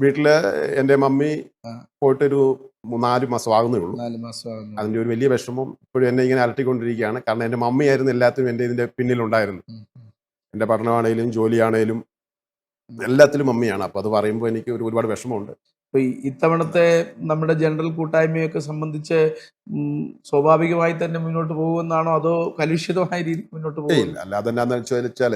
വീട്ടില് എൻ്റെ മമ്മി പോയിട്ടൊരു 4 മാസം ആകുന്നേ ഉള്ളൂ. 4 മാസമാകുന്നു. അതിൻ്റെ ഒരു വലിയ വിഷമം ഇപ്പോഴും എന്നെ ഇങ്ങനെ അലട്ടിക്കൊണ്ടിരിക്കുകയാണ്. കാരണം എൻ്റെ മമ്മിയായിരുന്നു എല്ലാത്തിനും എൻ്റെ ഇതിൻ്റെ പിന്നിലുണ്ടായിരുന്നു. എൻ്റെ പഠനമാണേലും ജോലിയാണേലും എല്ലാത്തിലും മമ്മിയാണ്. അപ്പോൾ അത് പറയുമ്പോൾ എനിക്ക് ഒരുപാട് വിഷമമുണ്ട്. അപ്പോൾ ഇത്തവണത്തെ നമ്മുടെ ജനറൽ കൂട്ടായ്മയൊക്കെ സംബന്ധിച്ച് സ്വാഭാവികമായി തന്നെ മുന്നോട്ട് പോകുമെന്നാണോ അതോ കലുഷിതമായ രീതിയിൽ മുന്നോട്ട് പോകും? ഇല്ല, അല്ലാതെ എന്താണെന്ന് വെച്ചാൽ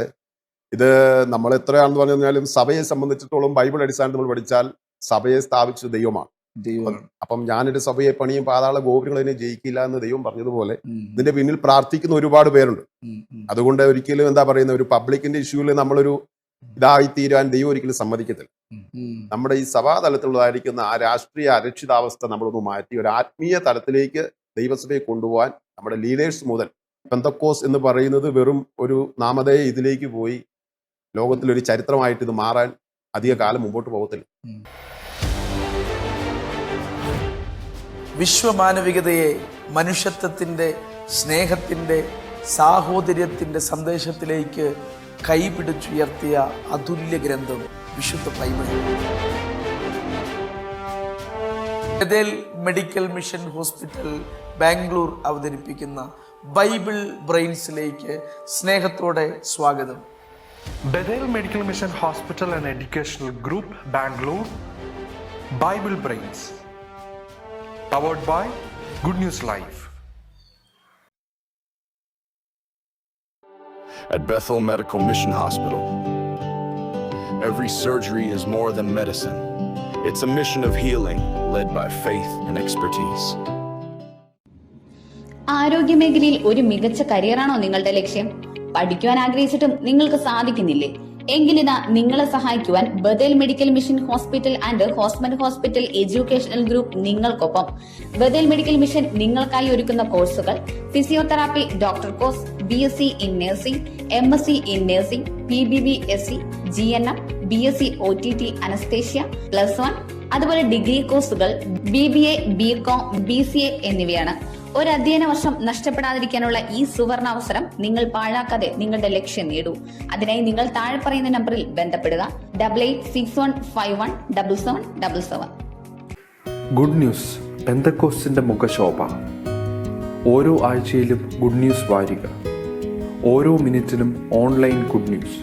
ഇത് നമ്മൾ എത്രയാണെന്ന് പറഞ്ഞാലും സഭയെ സംബന്ധിച്ചിടത്തോളം ബൈബിൾ അടിസ്ഥാനത്തിൽ നമ്മൾ പഠിച്ചാൽ സഭയെ സ്ഥാപിച്ചത് ദൈവമാണ്. അപ്പം ഞാനൊരു സഭയെ പണിയും പാതാള ഗോപുരങ്ങളെ ജയിക്കില്ല എന്ന് ദൈവം പറഞ്ഞതുപോലെ ഇതിന്റെ പിന്നിൽ പ്രാർത്ഥിക്കുന്ന ഒരുപാട് പേരുണ്ട്. അതുകൊണ്ട് ഒരിക്കലും എന്താ പറയുന്ന ഒരു പബ്ലിക്കിന്റെ ഇഷ്യൂവിൽ നമ്മളൊരു ഇതായി തീരാൻ ദൈവം ഒരിക്കലും സമ്മതിക്കത്തില്ല. നമ്മുടെ ഈ സഭാതലത്തിലുള്ളതായിരിക്കുന്ന ആ രാഷ്ട്രീയ അരക്ഷിതാവസ്ഥ നമ്മളൊന്ന് മാറ്റി ഒരു ആത്മീയ തലത്തിലേക്ക് ദൈവസഭയെ കൊണ്ടുപോകാൻ നമ്മുടെ ലീഡേഴ്സ് മുതൽ പെന്തക്കോസ് എന്ന് പറയുന്നത് വെറും ഒരു നാമധേയ ഇതിലേക്ക് പോയി ലോകത്തിലൊരു ചരിത്രമായിട്ട് ഇത് മാറാൻ അധിക കാലം മുമ്പോട്ട് പോകത്തില്ല. വിശ്വമാനവികതയെ മനുഷ്യത്വത്തിൻ്റെ, സ്നേഹത്തിൻ്റെ, സാഹോദര്യത്തിൻ്റെ സന്ദേശത്തിലേക്ക് കൈപിടിച്ചുയർത്തിയ അതുല്യ ഗ്രന്ഥം വിശുദ്ധ Bible. Bethel medical mission hospital Bangalore അവതരിപ്പിക്കുന്ന ബൈബിൾ ബ്രെയിൻസിലേക്ക് സ്നേഹത്തോടെ സ്വാഗതം. Bethel Medical Mission Hospital and Educational Group, Bangalore, Bible Brains, powered by Good News Live. At Bethel Medical Mission Hospital, every surgery is more than medicine. It's a mission of healing led by faith and expertise. ആരോഗ്യമേഖലയിൽ ഒരു മികച്ച കരിയറാണോ നിങ്ങളുടെ ലക്ഷ്യം? പഠിക്കുവാൻ ആഗ്രഹിച്ചിട്ടും നിങ്ങൾക്ക് സാധിക്കുന്നില്ലേ? എങ്കിലിതാ നിങ്ങളെ സഹായിക്കുവാൻ Bethel medical mission hospital and ഹോസ്മൻ ഹോസ്പിറ്റൽ എഡ്യൂക്കേഷണൽ ഗ്രൂപ്പ് നിങ്ങൾക്കൊപ്പം. ബഥേൽ മെഡിക്കൽ മിഷൻ നിങ്ങൾക്കായി ഒരുക്കുന്ന കോഴ്സുകൾ: physiotherapy doctor course, BSc in nursing, MSc in nursing, PBBSc, GNM, BSc OTT anaesthesia +1, അതുപോലെ ഡിഗ്രി കോഴ്സുകൾ BBA, BCom, BCA എന്നിവയാണ്. ഒരു അധ്യയന വർഷം നഷ്ടപ്പെടാതിരിക്കാനുള്ള ഈ സുവർണ അവസരം നിങ്ങൾ പാഴാക്കാതെ നിങ്ങളുടെ ലക്ഷ്യം നേടൂ. അതിനായി നിങ്ങൾ താഴെ പറയുന്ന നമ്പറിൽ ബന്ധപ്പെടുക: 8861517777. ഗുഡ് ന്യൂസ് പെന്തക്കോസ്റ്റിന്റെ മുഖശോഭ. ഓരോ ആഴ്ചയിലും ഗുഡ് ന്യൂസ് വാരിക, ഓരോ മിനിറ്റിലും ഓൺലൈൻ ഗുഡ് ന്യൂസ്,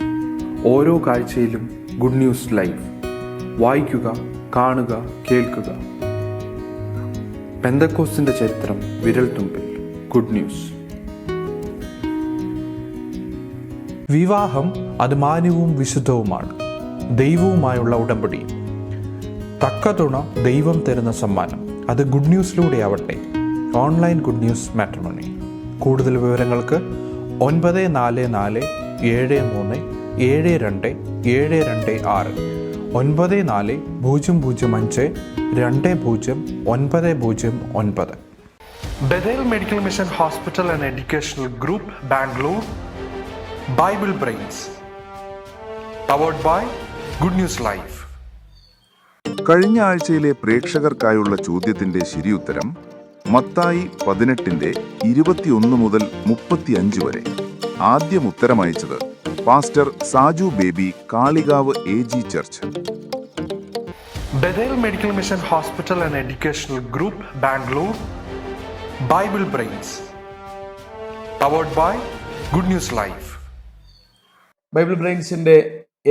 ഓരോ കാഴ്ചയിലും ഗുഡ് ന്യൂസ് ലൈവ്. വായിക്കുക, കാണുക, കേൾക്കുക. പെന്തക്കോസ്റ്റിന്റെ ചരിത്രം വിരൽത്തുമ്പിൽ. Good news. വിവാഹം അത് മാന്യവും വിശുദ്ധവുമാണ്, ദൈവവുമായുള്ള ഉടമ്പടി. തക്ക തുണ ദൈവം തരുന്ന സമ്മാനം. അത് ഗുഡ് ന്യൂസിലൂടെ ആവട്ടെ. Online good news matrimony. കൂടുതൽ വിവരങ്ങൾക്ക് 9473737226 9400520909. Bethel Medical Mission Hospital and Educational Group, Bangalore, Bible Brains, powered by Good News Live. കഴിഞ്ഞ ആഴ്ചയിലെ പ്രേക്ഷകർക്കായുള്ള ചോദ്യത്തിന്റെ ശരിയുത്തരം മത്തായി 18:21 മുതൽ 35 വരെ. ആദ്യം ഉത്തരമയച്ചത് pastor Saju Baby, Kalikavu AG church. Bethel Medical Mission Hospital and Educational Group, Bangalore, Bible Brains, powered by Good News Live. Bible ബ്രെയിൻസിന്റെ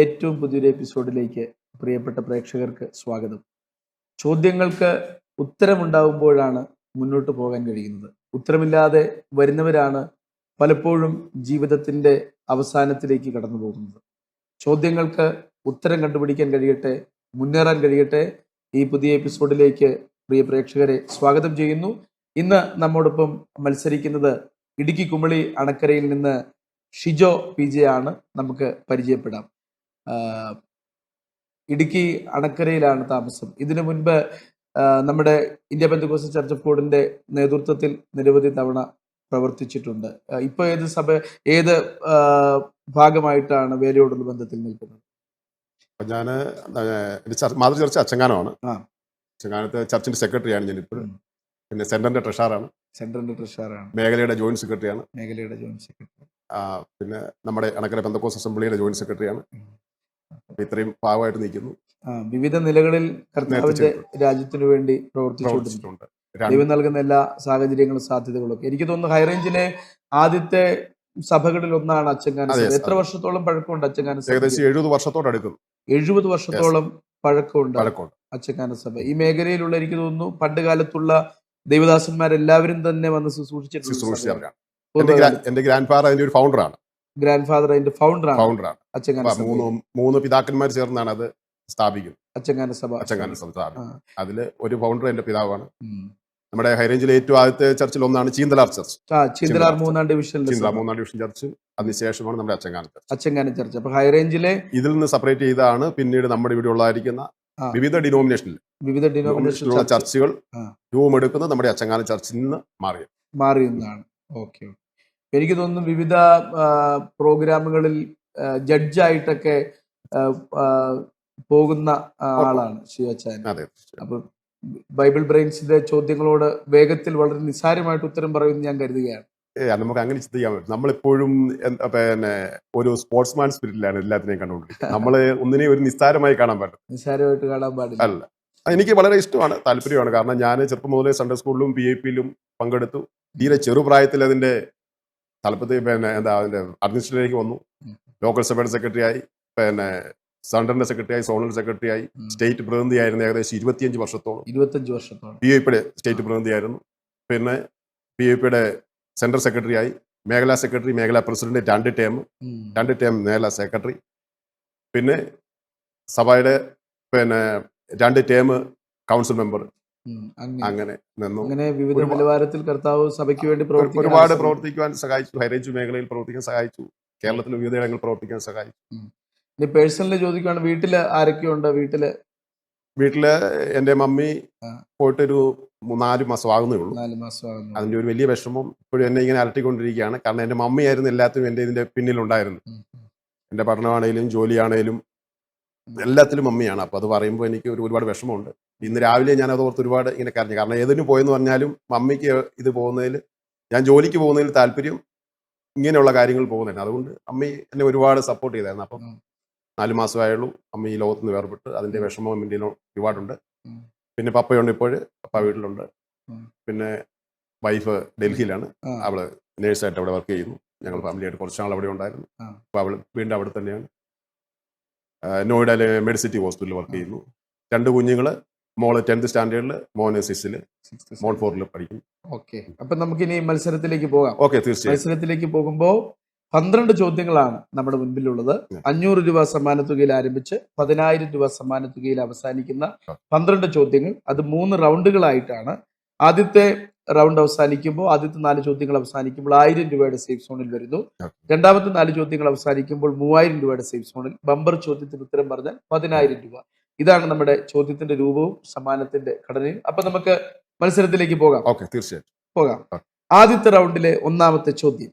ഏറ്റവും പുതിയൊരു എപ്പിസോഡിലേക്ക് പ്രിയപ്പെട്ട പ്രേക്ഷകർക്ക് സ്വാഗതം. ചോദ്യങ്ങൾക്ക് ഉത്തരമുണ്ടാകുമ്പോഴാണ് മുന്നോട്ട് പോകാൻ കഴിയുന്നത്. ഉത്തരമില്ലാതെ വരുന്നവരാണ് പലപ്പോഴും ജീവിതത്തിൻ്റെ അവസാനത്തിലേക്ക് കടന്നു പോകുന്നത്. ചോദ്യങ്ങൾക്ക് ഉത്തരം കണ്ടുപിടിക്കാൻ കഴിയട്ടെ, മുന്നേറാൻ കഴിയട്ടെ. ഈ പുതിയ എപ്പിസോഡിലേക്ക് പ്രിയ പ്രേക്ഷകരെ സ്വാഗതം ചെയ്യുന്നു. ഇന്ന് നമ്മോടൊപ്പം മത്സരിക്കുന്നത് ഇടുക്കി കുമളി അണക്കരയിൽ നിന്ന് ഷിജോ PJ ആണ്. നമുക്ക് പരിചയപ്പെടാം. ഇടുക്കി അണക്കരയിലാണ് താമസം. ഇതിനു മുൻപ് നമ്മുടെ ഇന്ത്യ പെന്തക്കോസ്റ്റ് ചർച്ച് ഓഫ് ഗോഡിന്റെ നേതൃത്വത്തിൽ നിരവധി തവണ പ്രവർത്തിച്ചിട്ടുണ്ട്. ഇപ്പൊ ഏത് ഭാഗമായിട്ടാണ് വേലയോടുള്ള ബന്ധത്തിൽ നിൽക്കുന്നത്? ഞാൻ മാതൃ ചർച്ച് അച്ചങ്ങാനമാണ്. അച്ചങ്ങാനത്തെ ചർച്ചിന്റെ സെക്രട്ടറിയാണ് ഞാൻ ഇപ്പോഴും. പിന്നെ സെന്ററിന്റെ ട്രഷറാണ്. മേഖലയുടെ ജോയിന്റ് സെക്രട്ടറിയാണ്. പിന്നെ നമ്മുടെ അണക്കര പെന്തക്കോസ്റ്റ് അസംബ്ലിയുടെ ജോയിന്റ് സെക്രട്ടറിയാണ്. ഇത്രയും പാവമായിട്ട് നിൽക്കുന്നു. വിവിധ നിലകളിൽ കർത്താവിന്റെ രാജ്യത്തിനു വേണ്ടി പ്രവർത്തിച്ചിട്ടുണ്ട്. ദൈവം നൽകുന്ന എല്ലാ സാഹചര്യങ്ങളും സാധ്യതകളും ഒക്കെ. എനിക്ക് തോന്നുന്നു ഹൈറേഞ്ചിലെ ആദ്യത്തെ സഭകളിൽ ഒന്നാണ് അച്ചങ്കാന സഭ. എത്ര വർഷത്തോളം പഴക്കമുണ്ട് അച്ചങ്കാന സഭ? ഏകദേശം 70 വർഷത്തോട് അടുക്കുന്നു. 70 വർഷത്തോളം പഴക്കമുണ്ട് അച്ചങ്കാന സഭ. ഈ മേഖലയിലുള്ള എനിക്ക് തോന്നുന്നു പണ്ട് കാലത്തുള്ള ദൈവദാസന്മാരെല്ലാവരും തന്നെ വന്ന് ശുശ്രൂഷിച്ചവരാണ്. എന്റെ ഗ്രാൻഡ് ഫാദർ അതിന്റെ ഒരു ഫൗണ്ടറാണ്. ഗ്രാൻഡ് ഫാദർ അതിന്റെ ഫൗണ്ടറാണ്. അച്ചങ്കാന സഭ 3 പിതാക്കന്മാർ ചേർന്നാണ് അത് സ്ഥാപിക്കുന്നത്. അച്ചങ്കാന സഭ അതില് ഒരു ഫൗണ്ടർ എന്റെ പിതാവാണ്. നമ്മുടെ ഹൈറേഞ്ചിലെ ഏറ്റവും ആദ്യത്തെ ചർച്ചിൽ ഒന്നാണ് Cheenthalar church. Cheenthalar 3ാം division church. അതിനുശേഷമാണ് നമ്മുടെ അച്ചങ്കാന ചർച്ച്. അപ്പൊ ഹൈറേഞ്ചിലെ ഇതിൽ നിന്ന് സെപ്പറേറ്റ് ചെയ്താണ് പിന്നീട് നമ്മുടെ ഇവിടെ ഉള്ളായിരിക്കുന്ന വിവിധ ഡിനോമിനേഷനിലുള്ള ചർച്ചുകൾ രൂപമെടുക്കുന്നത് നമ്മുടെ അച്ചങ്കാന ചർച്ചിൽ നിന്ന് മാറിയെന്നാണ്. ഓക്കെ. എനിക്ക് തോന്നുന്നു വിവിധ പ്രോഗ്രാമുകളിൽ ജഡ്ജായിട്ടൊക്കെ പോകുന്ന ആളാണ് ശിവച്ചാൻ. അപ്പൊ ബൈബിൾ ബ്രെയിൻസിന്റെ ചോദ്യങ്ങളോട് വേഗത്തിൽ വളരെ നിസ്സാരമായിട്ട് ഉത്തരം പറയുമെന്ന് ഞാൻ കരുതുകയാണ്. നമുക്ക് അങ്ങനെ ചിന്തിക്കാൻ പറ്റും. നമ്മളെപ്പോഴും പിന്നെ ഒരു സ്പോർട്സ്മാൻ സ്പിരിറ്റിലാണ് എല്ലാത്തിനെയും കണ്ടുകൊണ്ടിരിക്കുന്നത്. നമ്മള് ഒന്നിനെയും ഒരു നിസ്സാരമായി കാണാൻ പാടില്ല. അല്ല, എനിക്ക് വളരെ ഇഷ്ടമാണ്, താല്പര്യമാണ്. കാരണം ഞാൻ ചെറുപ്പം മുതലേ സൺഡേ സ്കൂളിലും PIP-ലും പങ്കെടുത്തു. തീരെ ചെറുപ്രായത്തിൽ അതിന്റെ തലപ്പത്തിൽ അതിന്റെ അഡ്മിനിസ്ട്രേഷനിലേക്ക് വന്നു. ലോക്കൽ സഭയുടെ സെക്രട്ടറി ആയി, സെൻട്രലിന്റെ സെക്രട്ടറി ആയി, സോണൽ സെക്രട്ടറി ആയി, സ്റ്റേറ്റ് പ്രതിനിധിയായിരുന്നു ഏകദേശം 25 വർഷത്തോളം. PIP-യുടെ സ്റ്റേറ്റ് പ്രതിനിധിയായിരുന്നു. പിന്നെ PIP-യുടെ സെൻട്രൽ സെക്രട്ടറി ആയി, മേഖലാ സെക്രട്ടറി, മേഖലാ പ്രസിഡന്റ് 2 ടേം മേഖലാ സെക്രട്ടറി, പിന്നെ സഭയുടെ 2 ടേം കൗൺസിൽ മെമ്പർ. അങ്ങനെ വിവിധ നിലവാരത്തിൽ കർത്താവ് സഭയ്ക്ക് വേണ്ടി ഒരുപാട് പ്രവർത്തിക്കുവാൻ സഹായിച്ചു. ഹൈറേഞ്ച് മേഖലയിൽ പ്രവർത്തിക്കാൻ സഹായിച്ചു. കേരളത്തിൽ വിവിധ ഇടങ്ങളിൽ പ്രവർത്തിക്കാൻ സഹായിച്ചു. പേഴ്സണലി ചോദിക്കുകയാണ്, വീട്ടില് ആരൊക്കെയുണ്ട്? വീട്ടില് എന്റെ മമ്മി പോയിട്ടൊരു 4 മാസം ആകുന്നേ ഉള്ളൂ. അതിന്റെ ഒരു വലിയ വിഷമം ഇപ്പോഴും എന്നെ ഇങ്ങനെ അലട്ടിക്കൊണ്ടിരിക്കുകയാണ്. കാരണം എന്റെ മമ്മിയായിരുന്നു എല്ലാത്തിനും എന്റെ ഇതിന്റെ പിന്നിലുണ്ടായിരുന്നു. എന്റെ പഠനമാണേലും ജോലിയാണേലും എല്ലാത്തിലും മമ്മിയാണ്. അപ്പൊ അത് പറയുമ്പോൾ എനിക്ക് ഒരുപാട് വിഷമമുണ്ട്. ഇന്ന് രാവിലെ ഞാൻ അത് ഓർത്ത് ഒരുപാട് ഇങ്ങനെ കരഞ്ഞു. കാരണം ഏതിനു പോയെന്ന് പറഞ്ഞാലും മമ്മിക്ക് ഇത് പോകുന്നതിൽ, ഞാൻ ജോലിക്ക് പോകുന്നതിൽ താല്പര്യം ഇങ്ങനെയുള്ള കാര്യങ്ങൾ പോകുന്നതിന്. അതുകൊണ്ട് അമ്മി എന്നെ ഒരുപാട് സപ്പോർട്ട് ചെയ്തായിരുന്നു. അപ്പം 4 മാസമായുള്ളൂ അമ്മ ഈ ലോകത്ത് നിന്ന് വേർപെട്ട്. അതിന്റെ വിഷമം എൻ്റെ ഒരുപാടുണ്ട്. പിന്നെ പപ്പയുണ്ട്, പപ്പ വീട്ടിലുണ്ട്. പിന്നെ വൈഫ് ഡൽഹിയിലാണ്, അവള് നേഴ്സായിട്ട് അവിടെ വർക്ക് ചെയ്യുന്നു. ഞങ്ങൾ ഫാമിലിയായിട്ട് കുറച്ച് നാൾ അവിടെ ഉണ്ടായിരുന്നു. അപ്പോൾ അവൾ വീണ്ടും അവിടെ തന്നെയാണ്. നോയിഡയിലെ മെഡിസിറ്റി ഹോസ്പിറ്റലിൽ വർക്ക് ചെയ്യുന്നു. 2 കുഞ്ഞുങ്ങള്, മോള് 10th സ്റ്റാൻഡേർഡിൽ, മോന് 6ൽ, മോൾ 4ൽ പഠിക്കും. ഓക്കെ. അപ്പൊ നമുക്കിനി മത്സരത്തിലേക്ക് പോകാം. ഓക്കെ, തീർച്ചയായും. മത്സരത്തിലേക്ക് പോകുമ്പോൾ 12 ചോദ്യങ്ങളാണ് നമ്മുടെ മുൻപിലുള്ളത്. 500 രൂപ സമ്മാനത്തുകയിൽ ആരംഭിച്ച് 10,000 രൂപ സമ്മാനത്തുകയിൽ അവസാനിക്കുന്ന 12 ചോദ്യങ്ങൾ. അത് 3 റൗണ്ടുകളായിട്ടാണ്. ആദ്യത്തെ റൗണ്ട് അവസാനിക്കുമ്പോൾ, ആദ്യത്തെ 4 ചോദ്യങ്ങൾ അവസാനിക്കുമ്പോൾ 1000 രൂപയുടെ സേഫ് സോണിൽ വരുന്നു. രണ്ടാമത്തെ 4 ചോദ്യങ്ങൾ അവസാനിക്കുമ്പോൾ 3000 രൂപയുടെ സേഫ് സോണിൽ. ബമ്പർ ചോദ്യത്തിന് ഉത്തരം പറഞ്ഞാൽ 10,000 രൂപ. ഇതാണ് നമ്മുടെ ചോദ്യത്തിന്റെ രൂപവും സമ്മാനത്തിന്റെ ഘടനയും. അപ്പൊ നമുക്ക് മത്സരത്തിലേക്ക് പോകാം. ഓക്കെ, തീർച്ചയായും പോകാം. ആദ്യത്തെ റൗണ്ടിലെ ഒന്നാമത്തെ ചോദ്യം,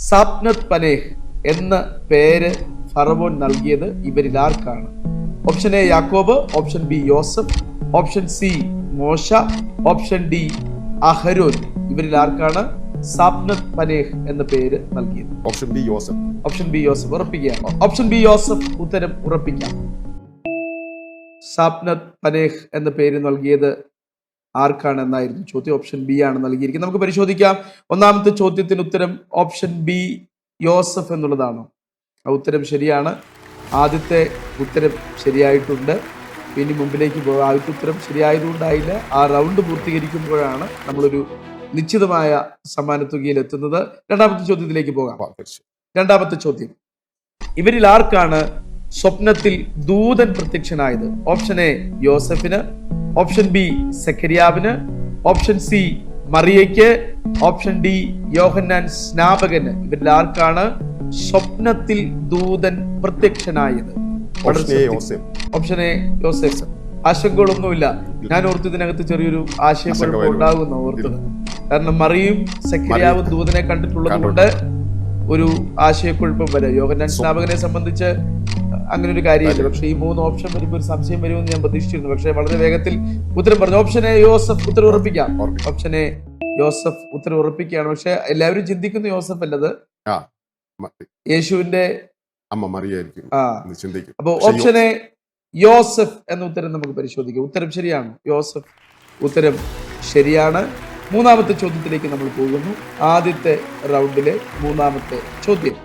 സാപ്നത്ത് പനേഹ് എന്ന പേര് ഫറവോൻ നൽകിയത് ഇവരിൽ ആർക്കാണ്? ഓപ്ഷൻ എ യാക്കോബ്, ഓപ്ഷൻ ബി യോസഫ്, ഓപ്ഷൻ സി മോശ, ഓപ്ഷൻ ഡി അഹരോൻ. ഇവരിൽ ആർക്കാണ് സാപ്നത്ത് പനേഹ് എന്ന പേര് നൽകിയത്? ഓപ്ഷൻ ബി യോസഫ്. ഓപ്ഷൻ ബി യോസഫ് ഉറപ്പിക്കുകയാണ്. ഓപ്ഷൻ ബി യോസഫ് ഉത്തരം ഉറപ്പിക്കാം. സാപ്നത്ത് പനേഹ് എന്ന പേര് നൽകിയത് ആർക്കാണ് എന്നായിരുന്നു ചോദ്യം. ഓപ്ഷൻ ബി ആണ് നൽകിയിരിക്കുന്നത്. നമുക്ക് പരിശോധിക്കാം. ഒന്നാമത്തെ ചോദ്യത്തിന് ഉത്തരം ഓപ്ഷൻ ബി യോസഫ് എന്നുള്ളതാണോ? ആ ഉത്തരം ശരിയാണ്. ആദ്യത്തെ ഉത്തരം ശരിയായിട്ടുണ്ട്. ഇനി മുമ്പിലേക്ക് പോകാം. ആദ്യത്തെ ഉത്തരം ശരിയായതുകൊണ്ടായില്ല. ആ റൗണ്ട് പൂർത്തീകരിക്കുമ്പോഴാണ് നമ്മളൊരു നിശ്ചിതമായ സമ്മാനത്തുകയിൽ എത്തുന്നത്. രണ്ടാമത്തെ ചോദ്യത്തിലേക്ക് പോകാം. രണ്ടാമത്തെ ചോദ്യം, ഇവരിൽ ആർക്കാണ് സ്വപ്നത്തിൽ ദൂതൻ പ്രത്യക്ഷനായത്? ഓപ്ഷൻ എ യോസഫിന്, ഓപ്ഷൻ ബി സെക്കരിയാവിന്, ഓപ്ഷൻ സി മറിയയ്ക്ക്, ഓപ്ഷൻ ഡി യോഹന്നാൻ സ്നാപകന്. ഇവരിൽ ആർക്കാണ് സ്വപ്നത്തിൽ ദൂതൻ പ്രത്യക്ഷനായത്? ഓപ്ഷൻ എ യോസഫ്. ആശങ്കകളൊന്നുമില്ല. ഞാൻ ഓർത്ത് ഇതിനകത്ത് ചെറിയൊരു ആശയക്കുഴപ്പം ഉണ്ടാകുന്ന ഓർത്തത്. കാരണം മറിയും സെക്കരിയാവും ദൂതനെ കണ്ടിട്ടുള്ളത് കൊണ്ട് ഒരു ആശയക്കുഴപ്പം വരെ. യോഹന്നാൻ സ്നാപകനെ സംബന്ധിച്ച് അങ്ങനെ ഒരു കാര്യമില്ല. പക്ഷെ ഈ 3 ഓപ്ഷൻ വരുമ്പോൾ ഒരു സംശയം വരുമെന്ന് ഞാൻ പ്രതീക്ഷിച്ചിരുന്നു. പക്ഷെ വളരെ വേഗത്തിൽ ഉത്തരം പറഞ്ഞു. ഓപ്ഷൻ എ യോസഫ്. ഉത്തരം ഉറപ്പിക്കാം. ഓപ്ഷൻ എ യോസഫ് ഉത്തരം ഉറപ്പിക്കുകയാണ്. പക്ഷെ എല്ലാവരും ചിന്തിക്കുന്ന യോസഫ് അല്ലത്. യേശുവിന്റെ അമ്മ മറിയായിരിക്കും ആ എന്ന് ചിന്തിക്കും. അപ്പൊ പക്ഷേ ഓപ്ഷൻ എ യോസഫ് എന്ന ഉത്തരം നമുക്ക് പരിശോധിക്കാം. ഉത്തരം ശരിയാണ്, യോസഫ്. ഉത്തരം ശരിയാണ്. മൂന്നാമത്തെ ചോദ്യത്തിലേക്ക് നമ്മൾ പോകുന്നു. ആദ്യത്തെ റൗണ്ടിലെ മൂന്നാമത്തെ ചോദ്യം: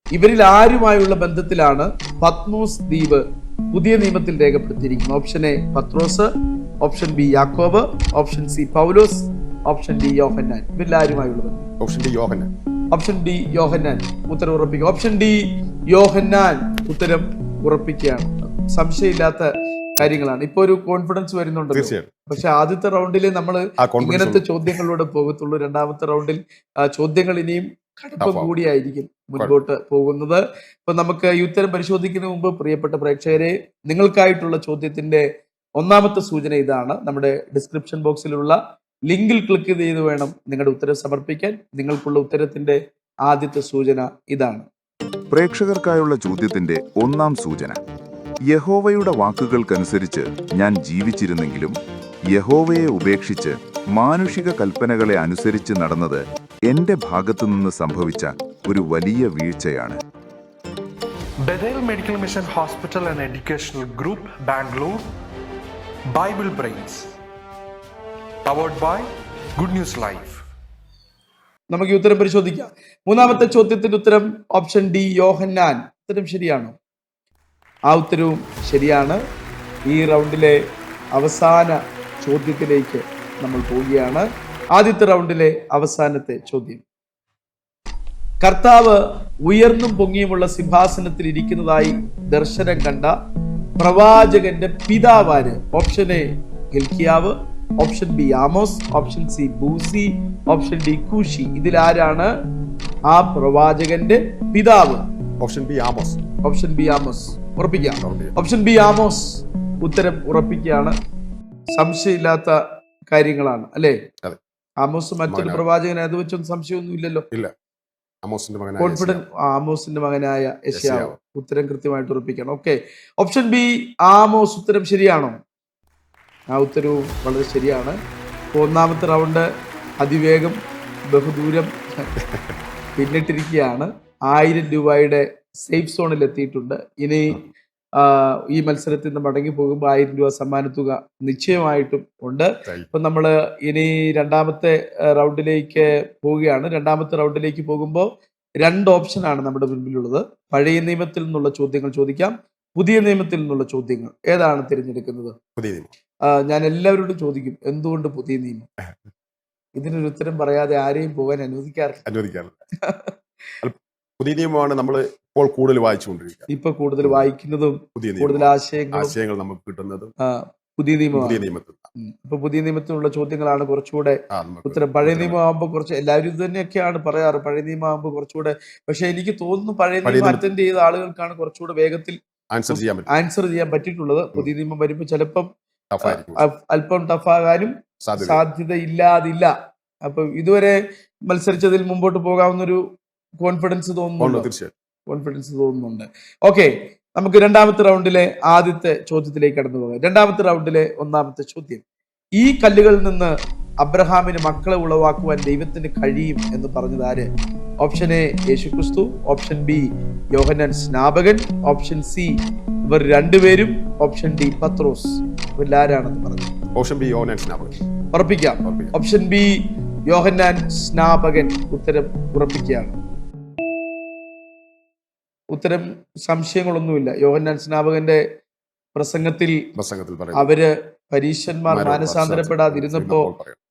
ഇവരിൽ ആരുമായുള്ള ബന്ധത്തിലാണ് പത്മോസ് ദ്വീപ് പുതിയ നിയമത്തിൽ രേഖപ്പെടുത്തിയിരിക്കുന്നത്? Option A Pathrose, option B Yakob, option C Paulose, option D Yohannan. ഇവരിൽ ആരുമായുള്ള ബന്ധം? Option D Yohannan. Option D Yohannan. ഉത്തരം ഉറപ്പിക്കുക. Option D Yohannan. ഉത്തരം ഉറപ്പിക്കുകയാണ്. സംശയമില്ലാത്ത കാര്യങ്ങളാണ്. ഇപ്പൊ ഒരു കോൺഫിഡൻസ് വരുന്നുണ്ട്. തീർച്ചയായും. പക്ഷെ ആദ്യത്തെ റൗണ്ടിൽ നമ്മൾ ആ confidence ഇങ്ങനത്തെ ചോദ്യങ്ങളിലൂടെ പോകത്തുള്ളൂ. രണ്ടാമത്തെ റൗണ്ടിൽ ചോദ്യങ്ങൾ ഇനിയും കടുപ്പം Tough ആവും. കൂടിയായിരിക്കും മുൻപോട്ട് പോകുന്നത്. ഇപ്പൊ നമുക്ക് ഈ ഉത്തരം പരിശോധിക്കുന്നതിന് മുമ്പ് പ്രിയപ്പെട്ട പ്രേക്ഷകരെ, നിങ്ങൾക്കായിട്ടുള്ള ചോദ്യത്തിന്റെ ഒന്നാമത്തെ സൂചന ഇതാണ്. നമ്മുടെ ഡിസ്ക്രിപ്ഷൻ ബോക്സിലുള്ള ലിങ്കിൽ ക്ലിക്ക് ചെയ്ത് വേണം നിങ്ങളുടെ ഉത്തരം സമർപ്പിക്കാൻ. നിങ്ങൾക്കുള്ള ഉത്തരത്തിന്റെ ആദ്യത്തെ സൂചന ഇതാണ്. പ്രേക്ഷകർക്കായുള്ള ചോദ്യത്തിന്റെ ഒന്നാം സൂചന: യഹോവയുടെ വാക്കുകൾക്കനുസരിച്ച് ഞാൻ ജീവിച്ചിരുന്നെങ്കിലും യഹോവയെ ഉപേക്ഷിച്ച് മാനുഷിക കൽപ്പനകളെ അനുസരിച്ച് നടന്നത് എന്റെ ഭാഗത്തുനിന്ന് സംഭവിച്ച ഒരു വലിയ വീഴ്ചയാണ്. Bethel Medical Mission Hospital and Educational Group, Bangalore, Bible Brains, powered by Good News Live. നമുക്ക് ഈ ഉത്തരം പരിശോധിക്കാം. മൂന്നാമത്തെ ചോദ്യത്തിന്റെ ഉത്തരം ഓപ്ഷൻ ഡി യോഹന്നാൻ. ഉത്തരം ശരിയാണോ? ആ ഉത്തരവും ശരിയാണ്. ഈ റൗണ്ടിലെ അവസാന ചോദ്യത്തിലേക്ക് നമ്മൾ പോവുകയാണ്. ആദ്യത്തെ റൗണ്ടിലെ അവസാനത്തെ ചോദ്യം: കർത്താവ് ഉയർന്നും പൊങ്ങിയുമുള്ള സിംഹാസനത്തിൽ ഇരിക്കുന്നതായി ദർശനം കണ്ട പ്രവാചകന്റെ പിതാവാര്? ഓപ്ഷൻ എ ഹിൽക്കിയാവ്, option B Amos, option C Buzi, option D Cushi. ഇതിലാരാണ് ആ പ്രവാചകന്റെ പിതാവ്? Option B Amos. Option B Amos. ഉറപ്പിക്കാം. Option B Amos. ഉത്തരം ഉറപ്പിക്കുകയാണ്. സംശയമില്ലാത്ത കാര്യങ്ങളാണ് അല്ലേ? അതെ. ആമോസ് മറ്റൊരു പ്രവാചകൻ, അത് വെച്ചൊന്നും സംശയമൊന്നും ഇല്ലല്ലോ. ഇല്ല, ആമോസിന്റെ മകനായ കോൺഫിഡന്റ്. ആമോസിന്റെ മകനായ യെശയ്യാവ്. ഉത്തരം കൃത്യമായിട്ട് ഉറപ്പിക്കണം. Okay, option B Amos. ഉത്തരം ശരിയാണോ? ആ ഉത്തരവും വളരെ ശരിയാണ്. ഒന്നാമത്തെ റൗണ്ട് അതിവേഗം ബഹുദൂരം പിന്നിട്ടിരിക്കുകയാണ്. 1000 രൂപയുടെ സേഫ് സോണിൽ എത്തിയിട്ടുണ്ട്. ഇനി ഈ മത്സരത്തിൽ നിന്ന് മടങ്ങി പോകുമ്പോൾ 1000 രൂപ സമ്മാനത്തുക നിശ്ചയമായിട്ടും ഉണ്ട്. ഇപ്പൊ നമ്മള് ഇനി രണ്ടാമത്തെ റൗണ്ടിലേക്ക് പോവുകയാണ്. രണ്ടാമത്തെ റൗണ്ടിലേക്ക് പോകുമ്പോൾ 2 ഓപ്ഷനാണ് നമ്മുടെ മുൻപിലുള്ളത്. പഴയ നിയമത്തിൽ നിന്നുള്ള ചോദ്യങ്ങൾ ചോദിക്കാം, പുതിയ നിയമത്തിൽ നിന്നുള്ള ചോദ്യങ്ങൾ. ഏതാണ് തിരഞ്ഞെടുക്കുന്നത്? പുതിയ നിയമം. ഞാൻ എല്ലാവരോടും ചോദിക്കും, എന്തുകൊണ്ട് പുതിയ നിയമം? ഇതിനൊരു ഉത്തരം പറയാതെ ആരെയും പോകാൻ അനുവദിക്കാറില്ല. പുതിയ നിയമമാണ് നമ്മൾ ഇപ്പോൾ കൂടുതൽ വായിച്ചുകൊണ്ടിരിക്കുക. ഇപ്പൊ കൂടുതൽ വായിക്കുന്നതും പുതിയ കൂടുതൽ ആശയങ്ങൾ നമുക്ക് കിട്ടുന്നതും പുതിയ നിയമമാണ്. നിയമത്തിൽ. ഇപ്പൊ പുതിയ നിയമത്തിലുള്ള ചോദ്യങ്ങളാണ് കുറച്ചുകൂടെ ഉത്തരം. പഴയ നിയമം ആകുമ്പോൾ കുറച്ച് എല്ലാവരും ഇത് തന്നെയൊക്കെയാണ് പറയാറ്, പഴയ നിയമം ആകുമ്പോൾ കുറച്ചുകൂടെ. പക്ഷെ എനിക്ക് തോന്നുന്നു പഴയ നിയമം അറ്റൻഡ് ചെയ്ത ആളുകൾക്കാണ് കുറച്ചുകൂടെ വേഗത്തിൽ ആൻസർ ചെയ്യാൻ പറ്റിയിട്ടുള്ളത്. പുതിയ നിയമം വരുമ്പോൾ ചിലപ്പം അല്പം ടഫാകാനും സാധ്യതയില്ലാതില്ല. അപ്പൊ ഇതുവരെ മത്സരിച്ചതിൽ മുമ്പോട്ട് പോകാവുന്നൊരു കോൺഫിഡൻസ് തോന്നുന്നുണ്ട്. ഓക്കെ, നമുക്ക് രണ്ടാമത്തെ റൗണ്ടിലെ ആദ്യത്തെ ചോദ്യത്തിലേക്ക് കടന്നു പോകാം. രണ്ടാമത്തെ റൗണ്ടിലെ ഒന്നാമത്തെ ചോദ്യം: ഈ കല്ലുകളിൽ നിന്ന് അബ്രഹാമിന് മക്കളെ ഉളവാക്കുവാൻ ദൈവത്തിന് കഴിയും എന്ന് പറഞ്ഞത് ആര്? ഓപ്ഷൻ എ യേശുക്രിസ്തു, ഓപ്ഷൻ ബി യോഹന്നാൻ സ്നാപകൻ, ഓപ്ഷൻ സി ഇവർ രണ്ടുപേരും, ഓപ്ഷൻ ഡി പത്രോസ്. ഇവരിൽ ആരാണെന്ന് പറഞ്ഞത്? ഓപ്ഷൻ ബി യോഹന്നാൻ സ്നാപകൻ. ഉറപ്പിക്കാം. ഓപ്ഷൻ ബി യോഹന്നാൻ സ്നാപകൻ. ഉത്തരം ഉറപ്പിക്കുകയാണ്. ഉത്തരം സംശയങ്ങളൊന്നുമില്ല. യോഹന്നാൻ സ്നാപകന്റെ പ്രസംഗത്തിൽ അവര് പരീശന്മാർ മാനസാന്തരപ്പെടാതിരുന്നപ്പോ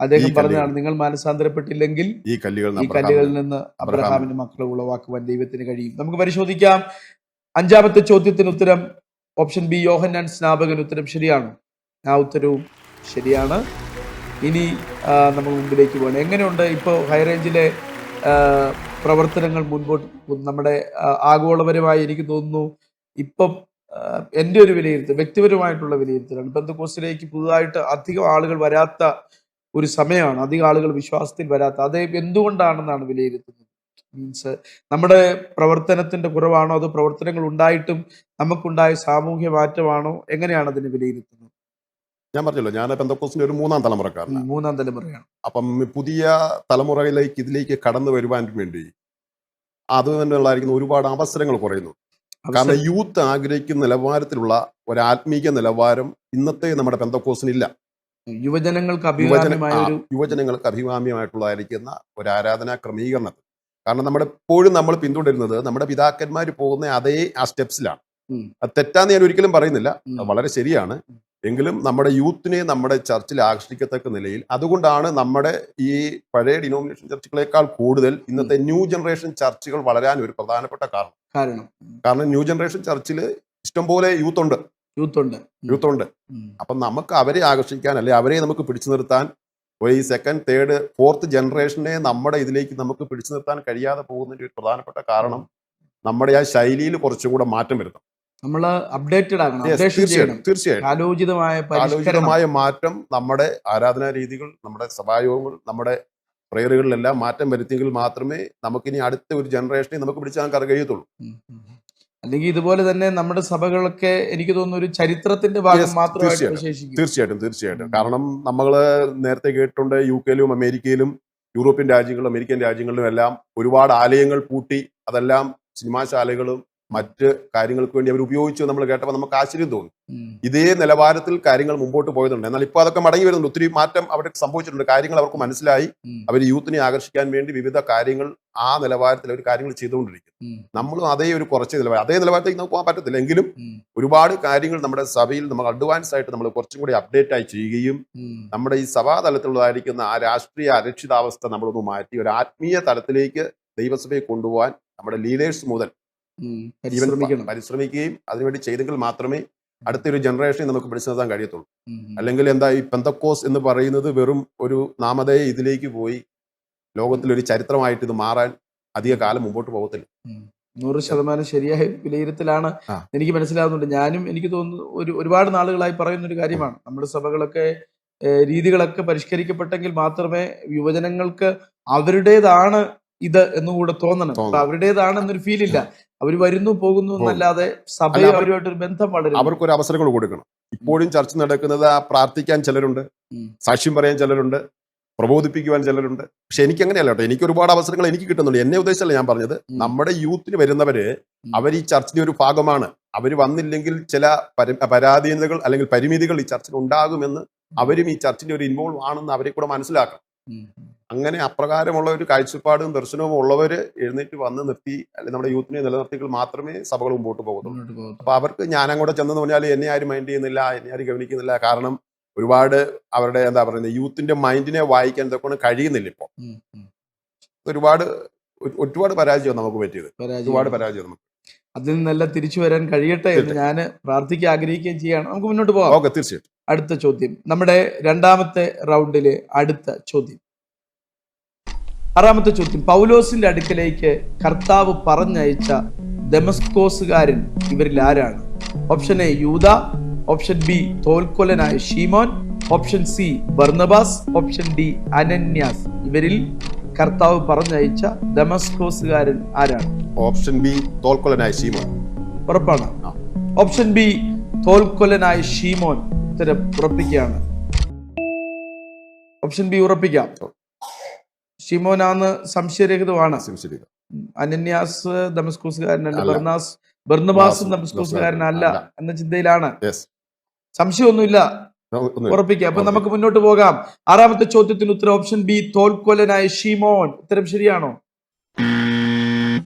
അദ്ദേഹം പറഞ്ഞതാണ്, നിങ്ങൾ മാനസാന്തരപ്പെട്ടില്ലെങ്കിൽ ഈ കല്ലുകളിൽ നിന്ന് അബ്രഹാമിന് മക്കളെ ഉളവാക്കുവാൻ ദൈവത്തിന് കഴിയും. നമുക്ക് പരിശോധിക്കാം. അഞ്ചാമത്തെ ചോദ്യത്തിന് ഉത്തരം ഓപ്ഷൻ ബി യോഹന്നാൻ സ്നാപകൻ. ഉത്തരം ശരിയാണ്. ആ ഉത്തരവും ശരിയാണ്. ഇനി നമ്മൾ മുമ്പിലേക്ക് പോകണം. എങ്ങനെയുണ്ട് ഇപ്പോൾ ഹൈറേഞ്ചിലെ പ്രവർത്തനങ്ങൾ മുൻപോട്ട്? നമ്മുടെ ആഗോളപരമായി എനിക്ക് തോന്നുന്നു ഇപ്പം എൻ്റെ ഒരു വിലയിരുത്തൽ, വ്യക്തിപരമായിട്ടുള്ള വിലയിരുത്തലാണ്, പെന്തക്കോസ്തിലേക്ക് പുതുതായിട്ട് അധികം ആളുകൾ വരാത്ത ഒരു സമയമാണ്. അധികം ആളുകൾ വിശ്വാസത്തിൽ വരാത്ത. അത് എന്തുകൊണ്ടാണെന്നാണ് വിലയിരുത്തുന്നത്? മീൻസ് നമ്മുടെ പ്രവർത്തനത്തിന്റെ കുറവാണോ, അതോ പ്രവർത്തനങ്ങൾ ഉണ്ടായിട്ടും നമുക്കുണ്ടായ സാമൂഹ്യ മാറ്റമാണോ? എങ്ങനെയാണ് അതിനെ വിലയിരുത്തുന്നത്? ഞാൻ പറഞ്ഞല്ലോ, ഞാൻ പെന്തക്കോസ്തിന്റെ ഒരു മൂന്നാം തലമുറക്കാരനാണ്. മൂന്നാം തലമുറയാണ്. അപ്പം പുതിയ തലമുറയിലേക്ക് ഇതിലേക്ക് കടന്നു വരുവാൻ വേണ്ടി അത് തന്നെയുള്ളതായിരിക്കുന്ന ഒരുപാട് അവസരങ്ങൾ കുറയുന്നു. കാരണം യൂത്ത് ആഗ്രഹിക്കുന്ന നിലവാരത്തിലുള്ള ഒരു ആത്മീയ നിലവാരം ഇന്നത്തെ നമ്മുടെ പെന്തക്കോസ്തിനില്ല. യുവജനങ്ങൾക്ക് അഭികാമ്യമായ ഒരു യുവജനങ്ങൾക്ക് അഭികാമ്യമായിട്ടുള്ളതായിരിക്കുന്ന ഒരു ആരാധനാ ക്രമീകരണത്തിൽ. കാരണം എപ്പോഴും നമ്മൾ പിന്തുടരുന്നത് നമ്മുടെ പിതാക്കന്മാർ പോകുന്ന അതേ ആ സ്റ്റെപ്സിലാണ്. അത് തെറ്റാന്ന് ഞാൻ ഒരിക്കലും പറയുന്നില്ല, അത് വളരെ ശരിയാണ്. എങ്കിലും നമ്മുടെ യൂത്തിനെ നമ്മുടെ ചർച്ചിൽ ആകർഷിക്കത്തക്ക നിലയിൽ, അതുകൊണ്ടാണ് നമ്മുടെ ഈ പഴയ ഡിനോമിനേഷൻ ചർച്ചുകളെക്കാൾ കൂടുതൽ ഇന്നത്തെ ന്യൂ ജനറേഷൻ ചർച്ചുകൾ വളരാൻ ഒരു പ്രധാനപ്പെട്ട കാരണം ന്യൂ ജനറേഷൻ ചർച്ചിൽ ഇഷ്ടംപോലെ യൂത്ത് ഉണ്ട്. അപ്പം നമുക്ക് അവരെ ആകർഷിക്കാൻ, അല്ലെ അവരെ നമുക്ക് പിടിച്ചു നിർത്താൻ, ഈ സെക്കൻഡ്, തേർഡ്, ഫോർത്ത് ജനറേഷനെ നമ്മുടെ ഇതിലേക്ക് നമുക്ക് പിടിച്ചു നിർത്താൻ കഴിയാതെ പോകുന്നതിന്റെ ഒരു പ്രധാനപ്പെട്ട കാരണം നമ്മുടെ ആ ശൈലിയിൽ കുറച്ചും കൂടെ മാറ്റം വരുത്തണം. നമ്മൾ അപ്ഡേറ്റഡ് ആകണം. തീർച്ചയായും കാലോചിതമായ മാറ്റം നമ്മുടെ ആരാധനാ രീതികൾ, നമ്മുടെ സഭായോഗങ്ങൾ, നമ്മുടെ പ്രേയറുകളിലെല്ലാം മാറ്റം വരുത്തിയെങ്കിൽ മാത്രമേ നമുക്കിനി അടുത്ത ഒരു ജനറേഷനെ നമുക്ക് പിടിച്ചാൽ കഴിയത്തുള്ളൂ. അല്ലെങ്കിൽ ഇതുപോലെ തന്നെ നമ്മുടെ സഭകളൊക്കെ എനിക്ക് തോന്നുന്നു ഒരു ചരിത്രത്തിന്റെ ഭാഗം മാത്രമായിട്ട് തീർച്ചയായിട്ടും. കാരണം നമ്മൾ നേരത്തെ കേട്ടിട്ടുണ്ട്, UK-ലും അമേരിക്കയിലും യൂറോപ്യൻ രാജ്യങ്ങളിലും അമേരിക്കൻ രാജ്യങ്ങളിലും എല്ലാം ഒരുപാട് ആലയങ്ങൾ പൂട്ടി, അതെല്ലാം സിനിമാശാലകളും മറ്റ് കാര്യങ്ങൾക്ക് വേണ്ടി അവർ ഉപയോഗിച്ചു നമ്മൾ കേട്ടപ്പോൾ നമുക്ക് ആശ്ചര്യം തോന്നി. ഇതേ നിലവാരത്തിൽ കാര്യങ്ങൾ മുമ്പോട്ട് പോയതുണ്ട്. എന്നാൽ ഇപ്പോൾ അതൊക്കെ മടങ്ങി വരുന്നുണ്ട്. ഒത്തിരി മാറ്റം അവിടെ സംഭവിച്ചിട്ടുണ്ട്. കാര്യങ്ങൾ അവർക്ക് മനസ്സിലായി. അവർ യൂത്തിനെ ആകർഷിക്കാൻ വേണ്ടി വിവിധ കാര്യങ്ങൾ ആ നിലവാരത്തിൽ അവർ കാര്യങ്ങൾ ചെയ്തുകൊണ്ടിരിക്കും. നമ്മളും അതേ ഒരു കുറച്ച് അതേ നിലവാരത്തേക്ക് നമുക്ക് പോകാൻ പറ്റത്തില്ല. എങ്കിലും ഒരുപാട് കാര്യങ്ങൾ നമ്മുടെ സഭയിൽ നമ്മൾ അഡ്വാൻസ് ആയിട്ട് നമ്മൾ കുറച്ചും കൂടി അപ്ഡേറ്റ് ആയി ചെയ്യുകയും നമ്മുടെ ഈ സഭാതലത്തിലുള്ളതായിരിക്കുന്ന ആ രാഷ്ട്രീയ അരക്ഷിതാവസ്ഥ നമ്മളൊന്ന് മാറ്റി ഒരു ആത്മീയ തലത്തിലേക്ക് ദൈവസഭയെ കൊണ്ടുപോകാൻ നമ്മുടെ ലീഡേഴ്സ് മുതൽ പരിശ്രമിക്കുകയും അതിനുവേണ്ടി ചെയ്തെങ്കിൽ മാത്രമേ അടുത്തൊരു ജനറേഷനെ നമുക്ക് പിടിച്ചു നിർത്താൻ കഴിയത്തുള്ളൂ. അല്ലെങ്കിൽ എന്താ, ഈ പെന്തക്കോസ് എന്ന് പറയുന്നത് വെറും ഒരു നാമധേയ ഇതിലേക്ക് പോയി ലോകത്തിലൊരു ചരിത്രമായിട്ട് ഇത് മാറാൻ അധിക കാലം മുമ്പോട്ട് പോകത്തില്ല. 100% ശരിയായ വിലയിരുത്തലാണ് എനിക്ക് മനസ്സിലാകുന്നുണ്ട്. ഞാനും എനിക്ക് തോന്നുന്നു ഒരുപാട് നാളുകളായി പറയുന്ന ഒരു കാര്യമാണ്, നമ്മുടെ സഭകളൊക്കെ രീതികളൊക്കെ പരിഷ്കരിക്കപ്പെട്ടെങ്കിൽ മാത്രമേ യുവജനങ്ങൾക്ക് അവരുടേതാണ് ഇത് എന്നുകൂടെ തോന്നണം. അപ്പൊ അവരുടേതാണ് എന്നൊരു ഫീൽ ഇല്ല. അവർ വരുന്നു പോകുന്നു എന്നല്ലാതെ സഭയും അവരുമായിട്ടൊരു ബന്ധം വളരും. അവർക്കൊരു അവസരങ്ങൾ കൊടുക്കണം. ഇപ്പോഴും ചർച്ച നടക്കുന്നത് പ്രാർത്ഥിക്കാൻ ചിലരുണ്ട്, സാക്ഷ്യം പറയാൻ ചിലരുണ്ട്, പ്രബോധിപ്പിക്കുവാൻ ചിലരുണ്ട്. പക്ഷെ എനിക്ക് അങ്ങനെയല്ല കേട്ടോ. എനിക്ക് ഒരുപാട് അവസരങ്ങൾ എനിക്ക് കിട്ടുന്നുണ്ട്. എന്നെ ഉദ്ദേശിച്ചല്ല ഞാൻ പറഞ്ഞത്. നമ്മുടെ യൂത്തിന് വരുന്നവര് അവർ ഈ ചർച്ചിന്റെ ഒരു ഭാഗമാണ്. അവർ വന്നില്ലെങ്കിൽ ചില പരാധീനതകൾ അല്ലെങ്കിൽ പരിമിതികൾ ഈ ചർച്ചിൽ ഉണ്ടാകുമെന്ന് അവരും ഈ ചർച്ചിന്റെ ഒരു ഇൻവോൾവ് ആണെന്ന് അവരെ കൂടെ മനസ്സിലാക്കണം. അങ്ങനെ അപ്രകാരമുള്ള ഒരു കാഴ്ചപ്പാടും ദർശനവും ഉള്ളവര് എഴുന്നേറ്റ് വന്ന് നിർത്തി, അല്ലെങ്കിൽ നമ്മുടെ യൂത്തിനെ നിലനിർത്തിയെങ്കിൽ മാത്രമേ സഭകൾ മുമ്പോട്ട് പോകുന്നുള്ളൂ. അപ്പൊ അവർക്ക് ഞാൻ അങ്ങോട്ട് ചെന്നെന്ന് പറഞ്ഞാൽ എന്നെ ആരും മൈൻഡ് ചെയ്യുന്നില്ല, എന്നെ ആരും ഗവനിക്കുന്നില്ല. കാരണം ഒരുപാട് അവരുടെ എന്താ പറയുന്നത് യൂത്തിന്റെ മൈൻഡിനെ വായിക്കാൻ ഇതൊക്കെ കഴിയുന്നില്ല. ഇപ്പോൾ ഒരുപാട് പരാജയം നമുക്ക് പറ്റിയത്, ഒരുപാട് പരാജയം നമുക്ക്. അതിൽ നിന്നെല്ലാം തിരിച്ചു വരാൻ കഴിയട്ടെ എന്ന് ഞാൻ പ്രാർത്ഥിക്കാൻ ആഗ്രഹിക്കുകയും ചെയ്യാണ്. നമുക്ക് മുന്നോട്ട് പോകാം. ഓക്കെ, തീർച്ചയായിട്ടും. അടുത്ത ചോദ്യം, നമ്മുടെ രണ്ടാമത്തെ റൗണ്ടിലെ അടുത്ത ചോദ്യം, 6ാമത്തെ ചോദ്യം. പൗലോസിന്റെ അടുക്കലേക്ക് കർത്താവ് പറഞ്ഞയച്ച ദമസ്കോസുകാരൻ ഇവരിൽ ആരാണ്? ഓപ്ഷൻ എ യൂദ, ഓപ്ഷൻ ബി തോൽക്കൊലനായ ഷീമോൻ, option C Barnabas, option D Ananias. ഇവരിൽ കർത്താവ് പറഞ്ഞയച്ച ദമസ്കോസുകാരൻ ആരാണ്? ഓപ്ഷൻ ബി തോൽക്കൊലനായ ഷീമോൻ. ഉറപ്പാണ്? ഓപ്ഷൻ ബി തോൽക്കൊലനായ ഷീമോൻ. ഉത്തരം ഉറപ്പിക്കുകയാണ്. ഓപ്ഷൻ ബി ഉറപ്പിക്കാം. ഷീമോനാന്ന് സംശയരഹിതമാണ്. അനന്യാസ് ദമസ്കോസുകാരനല്ല, ബർന്നബാസും ദമസ്കോസുകാരനല്ല എന്ന ചിന്തയിലാണ്. സംശയമൊന്നുമില്ല, ഉറപ്പിക്കാം. അപ്പൊ നമുക്ക് മുന്നോട്ട് പോകാം. 6ാമത്തെ ചോദ്യത്തിന് ഉത്തരം ഓപ്ഷൻ ബി തോൽക്കൊലനായ ഷീമോൻ. ഉത്തരം ശരിയാണോ?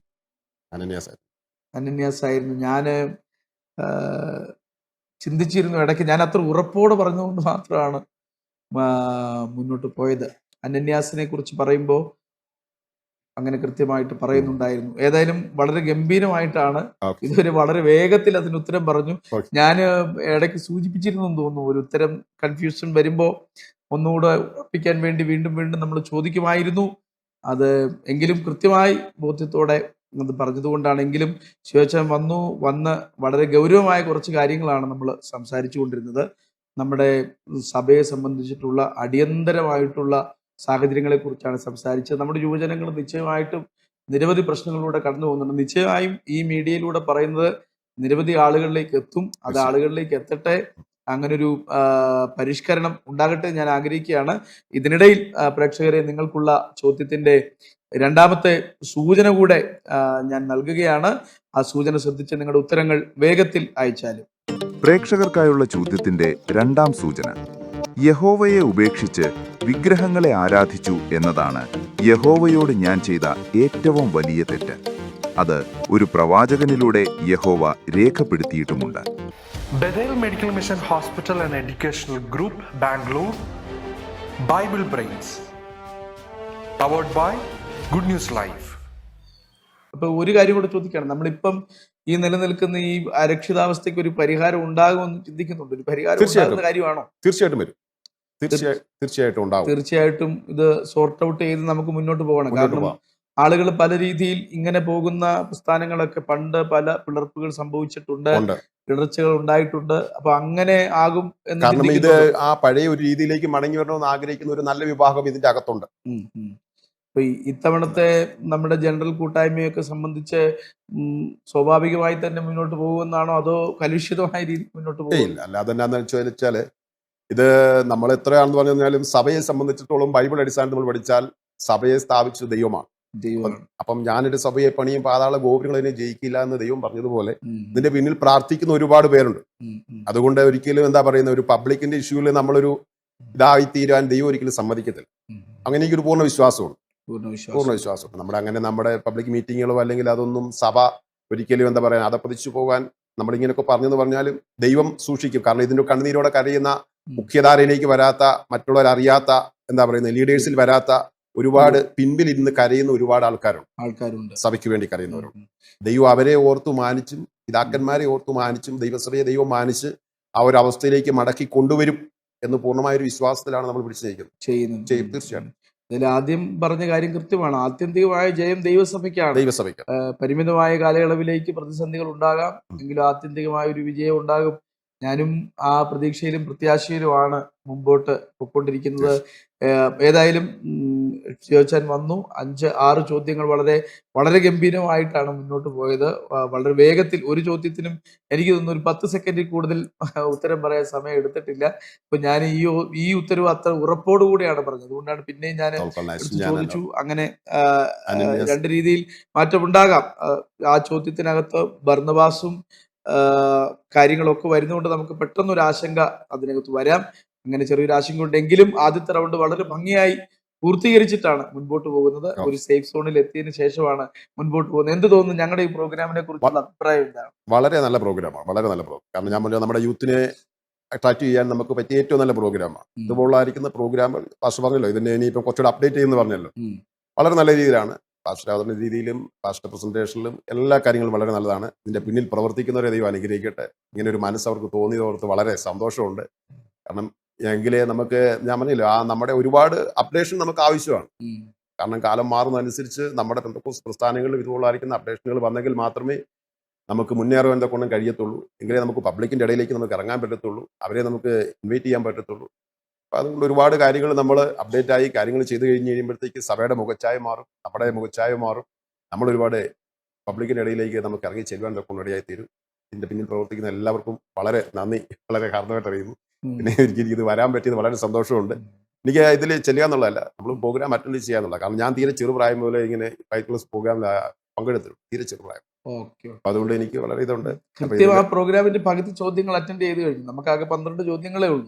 അനന്യാസ് ആയിരുന്നു. ഞാന് ചിന്തിച്ചിരുന്നു ഇടയ്ക്ക്. ഞാൻ അത്ര ഉറപ്പോടെ പറഞ്ഞുകൊണ്ട് മാത്രമാണ് മുന്നോട്ട് പോയത്. അനന്യാസിനെ കുറിച്ച് പറയുമ്പോൾ അങ്ങനെ കൃത്യമായിട്ട് പറയുന്നുണ്ടായിരുന്നു. ഏതായാലും വളരെ ഗംഭീരമായിട്ടാണ് ഇതുവരെ, വളരെ വേഗത്തിൽ അതിന് ഉത്തരം പറഞ്ഞു. ഞാൻ ഇടയ്ക്ക് സൂചിപ്പിച്ചിരുന്നു തോന്നുന്നു, ഒരു ഉത്തരം കൺഫ്യൂഷൻ വരുമ്പോൾ ഒന്നുകൂടെ ഉറപ്പിക്കാൻ വേണ്ടി വീണ്ടും വീണ്ടും നമ്മൾ ചോദിക്കുമായിരുന്നു. അത് എങ്കിലും കൃത്യമായി ബോധ്യത്തോടെ അത് പറഞ്ഞതുകൊണ്ടാണെങ്കിലും ശിവചൻ വന്ന് വളരെ ഗൗരവമായ കുറച്ച് കാര്യങ്ങളാണ് നമ്മൾ സംസാരിച്ചു കൊണ്ടിരുന്നത്. നമ്മുടെ സഭയെ സംബന്ധിച്ചിട്ടുള്ള അടിയന്തരമായിട്ടുള്ള സാഹചര്യങ്ങളെ കുറിച്ചാണ് സംസാരിച്ചത്. നമ്മുടെ യുവജനങ്ങൾ നിശ്ചയമായിട്ടും നിരവധി പ്രശ്നങ്ങളിലൂടെ കടന്നു പോകുന്നുണ്ട്. നിശ്ചയമായും ഈ മീഡിയയിലൂടെ പറയുന്നത് നിരവധി ആളുകളിലേക്ക് എത്തും. അത് ആളുകളിലേക്ക് എത്തട്ടെ. അങ്ങനൊരു പരിഷ്കരണം ഉണ്ടാകട്ടെ ഞാൻ ആഗ്രഹിക്കുകയാണ്. ഇതിനിടയിൽ പ്രേക്ഷകരെ, നിങ്ങൾക്കുള്ള ചോദ്യത്തിന്റെ രണ്ടാമത്തെ സൂചന കൂടെ ഞാൻ നൽകുകയാണ്. ആ സൂചന ശ്രദ്ധിച്ച് നിങ്ങളുടെ ഉത്തരങ്ങൾ വേഗത്തിൽ അയച്ചാലും. പ്രേക്ഷകർക്കായുള്ള ചോദ്യത്തിന്റെ രണ്ടാം സൂചന: യഹോവയെ ഉപേക്ഷിച്ച് വിഗ്രഹങ്ങളെ ആരാധിച്ചു എന്നതാണ് യഹോവയോട് ഞാൻ ചെയ്ത ഏറ്റവും വലിയ തെറ്റ്. അത് ഒരു പ്രവാചകനിലൂടെ യഹോവ രേഖപ്പെടുത്തിയിട്ടുമുണ്ട്. Bethel Medical Mission Hospital and Educational Group, Bangalore, Bible Brains, powered by Good News Live. അപ്പൊ ഒരു കാര്യം കൂടെ ചോദിക്കുകയാണ്. നമ്മളിപ്പം ഈ നിലനിൽക്കുന്ന ഈ അരക്ഷിതാവസ്ഥയ്ക്ക് ഒരു പരിഹാരം ഉണ്ടാകുമെന്ന് ചിന്തിക്കുന്നുണ്ട്. ഒരു പരിഹാരം ഉണ്ടാകുന്ന കാര്യമാണോ? തീർച്ചയായിട്ടും വരും. തീർച്ചയായിട്ടും ഉണ്ടാവും. തീർച്ചയായിട്ടും ഇത് സോർട്ട് ഔട്ട് ചെയ്ത് നമുക്ക് മുന്നോട്ട് പോകണം. കാരണം ആളുകൾ പല രീതിയിൽ ഇങ്ങനെ പോകുന്ന പ്രസ്ഥാനങ്ങളൊക്കെ പണ്ട് പല പിളർപ്പുകൾ സംഭവിച്ചിട്ടുണ്ട്, ഇടർച്ചകൾ ഉണ്ടായിട്ടുണ്ട്. അപ്പൊ അങ്ങനെ ആകും എന്ന് കാരണം ഇത് ആ പഴയ ഒരു രീതിയിലേക്ക് മടങ്ങി വരണമെന്ന് ആഗ്രഹിക്കുന്ന ഒരു നല്ല വിഭാഗം ഇതിന്റെ അകത്തുണ്ട്. അപ്പൊ ഇത്തവണത്തെ നമ്മുടെ ജനറൽ കൂട്ടായ്മയൊക്കെ സംബന്ധിച്ച് സ്വാഭാവികമായി തന്നെ മുന്നോട്ട് പോകുമെന്നാണോ, അതോ കലുഷിതമായ രീതിയിൽ മുന്നോട്ട് പോകും? അല്ലാതെ എന്നാന്ന് വെച്ചാല് ഇത് നമ്മൾ എത്രയാണെന്ന് പറഞ്ഞാലും സഭയെ സംബന്ധിച്ചിടത്തോളം ബൈബിൾ അടിസ്ഥാനത്തിൽ നമ്മൾ പഠിച്ചാൽ സഭയെ സ്ഥാപിച്ച ദൈവമാണ്. അപ്പം ഞാനൊരു സഭയെ പണിയും പാതാള ഗോപുരങ്ങളെ ജയിക്കില്ല എന്ന് ദൈവം പറഞ്ഞതുപോലെ ഇതിന്റെ പിന്നിൽ പ്രാർത്ഥിക്കുന്ന ഒരുപാട് പേരുണ്ട്. അതുകൊണ്ട് ഒരിക്കലും എന്താ പറയുന്ന ഒരു പബ്ലിക്കിന്റെ ഇഷ്യൂവിൽ നമ്മളൊരു ഇതായി തീരാൻ ദൈവം ഒരിക്കലും സമ്മതിക്കത്തില്ല. അങ്ങനെ എനിക്കൊരു പൂർണ്ണ വിശ്വാസമുണ്ട്. നമ്മുടെ പബ്ലിക് മീറ്റിങ്ങുകളോ അല്ലെങ്കിൽ അതൊന്നും സഭ ഒരിക്കലും എന്താ പറയാ അതപ്പതിച്ചു പോകാൻ നമ്മളിങ്ങനെയൊക്കെ പറഞ്ഞെന്ന് പറഞ്ഞാലും ദൈവം സൂക്ഷിക്കും. കാരണം ഇതിന്റെ കണ്ണുനീരോടെ കരയുന്ന മുഖ്യധാരയിലേക്ക് വരാത്ത, മറ്റുള്ളവർ അറിയാത്ത, എന്താ പറയുന്നത്, ലീഡേഴ്സിൽ വരാത്ത ഒരുപാട് പിൻപിൽ ഇരുന്ന് കരയുന്ന ഒരുപാട് ആൾക്കാരുണ്ട്. സഭയ്ക്ക് വേണ്ടി കരയുന്നവരുണ്ട്. ദൈവം അവരെ ഓർത്തു മാനിച്ചും പിതാക്കന്മാരെ ഓർത്തു മാനിച്ചും ദൈവസഭയെ ദൈവം മാനിച്ച് ആ ഒരു അവസ്ഥയിലേക്ക് മടക്കി കൊണ്ടുവരും എന്ന് പൂർണ്ണമായൊരു വിശ്വാസത്തിലാണ് നമ്മൾ പിടിച്ചു നയിക്കുന്നത്. തീർച്ചയായും അതിൽ ആദ്യം പറഞ്ഞ കാര്യം കൃത്യമാണ്. ആത്യന്തികമായ ജയം ദൈവസഭയ്ക്കാണ്. പരിമിതമായ കാലയളവിലേക്ക് പ്രതിസന്ധികൾ ഉണ്ടാകാം, എങ്കിലും ആത്യന്തികമായ ഒരു വിജയം ഉണ്ടാകും. ഞാനും ആ പ്രതീക്ഷയിലും പ്രത്യാശയിലുമാണ് മുമ്പോട്ട് പോയിക്കൊണ്ടിരിക്കുന്നത്. ഏതായാലും ചോദിച്ചാൻ വന്നു 5-6 ചോദ്യങ്ങൾ വളരെ വളരെ ഗംഭീരമായിട്ടാണ് മുന്നോട്ട് പോയത്. വളരെ വേഗത്തിൽ, ഒരു ചോദ്യത്തിനും എനിക്ക് തോന്നുന്നു ഒരു 10 സെക്കൻഡിൽ കൂടുതൽ ഉത്തരം പറയാൻ സമയം എടുത്തിട്ടില്ല. അപ്പൊ ഞാൻ ഈ ഉത്തരവ് അത്ര ഉറപ്പോടുകൂടിയാണ് പറഞ്ഞത്. അതുകൊണ്ടാണ് പിന്നെയും ഞാൻ ചോദിച്ചു. അങ്ങനെ 2 രീതിയിൽ മാറ്റമുണ്ടാകാം. ആ ചോദ്യത്തിനകത്ത് ബർന്നബാസും കാര്യങ്ങളൊക്കെ വരുന്നതുകൊണ്ട് നമുക്ക് പെട്ടെന്നൊരു ആശങ്ക അതിനകത്ത് വരാം. അങ്ങനെ ചെറിയൊരു ആശങ്ക ഉണ്ടെങ്കിലും ആദ്യത്തെ റൗണ്ട് വളരെ ഭംഗിയായി പൂർത്തീകരിച്ചിട്ടാണ് മുൻപോട്ട് പോകുന്നത്. ഒരു സേഫ് സോണിൽ എത്തിയതിനു ശേഷമാണ് മുൻപോട്ട് പോകുന്നത്. എന്ത് തോന്നുന്നു ഞങ്ങളുടെ ഈ പ്രോഗ്രാമിനെ കുറിച്ചുള്ള അഭിപ്രായം എന്താണ്? വളരെ നല്ല പ്രോഗ്രാമാണ്, വളരെ നല്ല പ്രോഗ്രാം. കാരണം ഞാൻ പറഞ്ഞ നമ്മുടെ യൂത്തിനെ അട്രാക്ട് ചെയ്യാൻ നമുക്ക് പറ്റിയ ഏറ്റവും നല്ല പ്രോഗ്രാമാണ്. ഇതുപോലായിരിക്കുന്ന പ്രോഗ്രാമുകൾ പാസ്റ്റർ പറഞ്ഞല്ലോ, ഇതിനെ ഇനിയിപ്പം കുറച്ചുകൂടെ അപ്ഡേറ്റ് ചെയ്യുമെന്ന് പറഞ്ഞല്ലോ. വളരെ നല്ല രീതിയിലാണ് പാസ്റ്റർ അവതരണ രീതിയിലും പാസ്റ്റർ പ്രസന്റേഷനിലും എല്ലാ കാര്യങ്ങളും വളരെ നല്ലതാണ്. ഇതിന്റെ പിന്നിൽ പ്രവർത്തിക്കുന്നവരെ ദൈവം അനുഗ്രഹിക്കട്ടെ. ഇങ്ങനെ ഒരു മനസ്സ് അവർക്ക് തോന്നിയതോർത്ത് വളരെ സന്തോഷമുണ്ട്. കാരണം എങ്കിലേ നമുക്ക്, ഞാൻ പറഞ്ഞില്ല, നമ്മുടെ ഒരുപാട് അപ്ഡേഷൻ നമുക്ക് ആവശ്യമാണ്. കാരണം കാലം മാറുന്നതനുസരിച്ച് നമ്മുടെ പെന്തക്കോസ്ത് പ്രസ്ഥാനങ്ങളിൽ ഇതുപോലായിരിക്കുന്ന അപ്ഡേഷനുകൾ വന്നെങ്കിൽ മാത്രമേ നമുക്ക് മുന്നേറുവാൻ കൊണ്ടും കഴിയത്തുള്ളൂ. എങ്കിലേ നമുക്ക് പബ്ലിക്കിന്റെ ഇടയിലേക്ക് നമുക്ക് ഇറങ്ങാൻ പറ്റത്തുള്ളൂ, അവരെ നമുക്ക് ഇൻവൈറ്റ് ചെയ്യാൻ പറ്റത്തുള്ളൂ. അപ്പം അതുകൊണ്ട് ഒരുപാട് കാര്യങ്ങൾ നമ്മൾ അപ്ഡേറ്റ് ആയി കാര്യങ്ങൾ ചെയ്ത് കഴിഞ്ഞ് കഴിയുമ്പോഴത്തേക്ക് സഭയുടെ മുഖച്ഛായ മാറും, നമ്മുടെ മുഖച്ഛായ മാറും. നമ്മൾ ഒരുപാട് പബ്ലിക്കിന്റെ ഇടയിലേക്ക് നമുക്ക് ഇറങ്ങി ചെല്ലുവാൻ കൊണ്ടിടയായി തീരും. ഇതിന്റെ പിന്നിൽ പ്രവർത്തിക്കുന്ന എല്ലാവർക്കും വളരെ നന്ദി, വളരെ ഹാർദമായിട്ട് അറിയുന്നു. പിന്നെ എനിക്ക് ഇത് വരാൻ പറ്റിയത് വളരെ സന്തോഷമുണ്ട്. എനിക്ക് ഇതിൽ ചെല്ലുക എന്നുള്ളതല്ല, നമ്മൾ പ്രോഗ്രാം അറ്റൻഡ് ചെയ്യാന്നുള്ള. കാരണം ഞാൻ തീരെ ചെറുപ്രായം മുതലേ ഇങ്ങനെ ഫൈറ്റ് പ്രോഗ്രാമിൽ പങ്കെടുത്തു, തീരെ ചെറുപ്രായം. അതുകൊണ്ട് എനിക്ക് വളരെ ഇതുണ്ട്. കൃത്യം ആ പ്രോഗ്രാമിന്റെ പകുതി ചോദ്യങ്ങൾ അറ്റൻഡ് ചെയ്ത് കഴിഞ്ഞു. നമുക്കാകെ 12 ചോദ്യങ്ങളേ ഉള്ളൂ.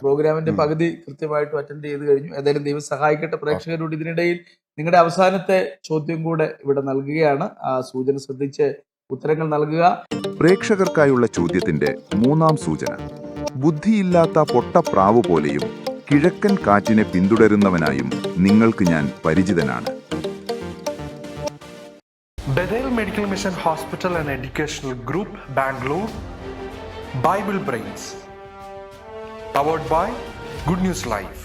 പ്രോഗ്രാമിന്റെ പകുതി കൃത്യമായിട്ടും അറ്റൻഡ് ചെയ്ത് കഴിഞ്ഞു. ഏതായാലും ദൈവം സഹായിക്കട്ടെ. പ്രേക്ഷകരോട് ഇതിനിടയിൽ നിങ്ങളുടെ അവസാനത്തെ ചോദ്യം കൂടെ ഇവിടെ നൽകുകയാണ്. ആ സൂചന ശ്രദ്ധിച്ച് ഉത്തരങ്ങൾ നൽകുക. പ്രേക്ഷകർക്കായുള്ള ചോദ്യത്തിന്റെ 3-ാം സൂചന: ബുദ്ധിയില്ലാത്ത പൊട്ടപ്രാവ് പോലെയും കിഴക്കൻ കാറ്റിനെ പിന്തുടരുന്നവനായും നിങ്ങൾക്ക് ഞാൻ പരിചിതനാണ്. Bethel Medical Mission Hospital and Educational Group, Bangalore, Bible Brains, powered by Good News Live.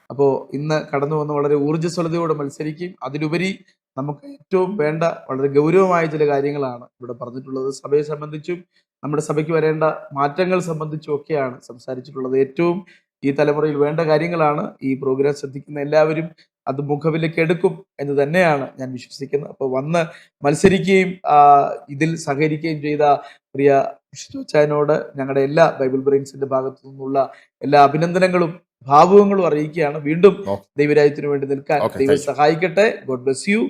അപ്പോൾ ഇന്ന് കടന്നു വന്ന് വളരെ ഊർജ്ജസ്വലതയോടെ മത്സരിക്കും. അതിലുപരി നമുക്ക് ഏറ്റവും വേണ്ട വളരെ ഗൗരവമായ ചില കാര്യങ്ങളാണ് ഇവിടെ പറഞ്ഞിട്ടുള്ളത്. സഭയെ സംബന്ധിച്ചും നമ്മുടെ സഭയ്ക്ക് വരേണ്ട മാറ്റങ്ങൾ സംബന്ധിച്ചും ഒക്കെയാണ് സംസാരിച്ചിട്ടുള്ളത്. ഏറ്റവും ഈ തലമുറയിൽ വേണ്ട കാര്യങ്ങളാണ്. ഈ പ്രോഗ്രാം ശ്രദ്ധിക്കുന്ന എല്ലാവരും അത് മുഖവിലേക്ക് എടുക്കും എന്ന് തന്നെയാണ് ഞാൻ വിശ്വസിക്കുന്നത്. അപ്പോൾ വന്ന് മത്സരിക്കുകയും ഇതിൽ സഹകരിക്കുകയും ചെയ്ത പ്രിയ വിഷ്ണുച്ചായനോട് ഞങ്ങളുടെ എല്ലാ ബൈബിൾ ബ്രെയിൻസിന്റെ ഭാഗത്തു നിന്നുള്ള എല്ലാ അഭിനന്ദനങ്ങളും ഭാവുകങ്ങളും അറിയിക്കുകയാണ്. വീണ്ടും ഓക്കെ. ദൈവരാജ്യത്തിന് വേണ്ടി നിൽക്കാൻ ഓക്കെ, ദൈവം താങ്ക് യു. സഹായിക്കട്ടെ. God bless you.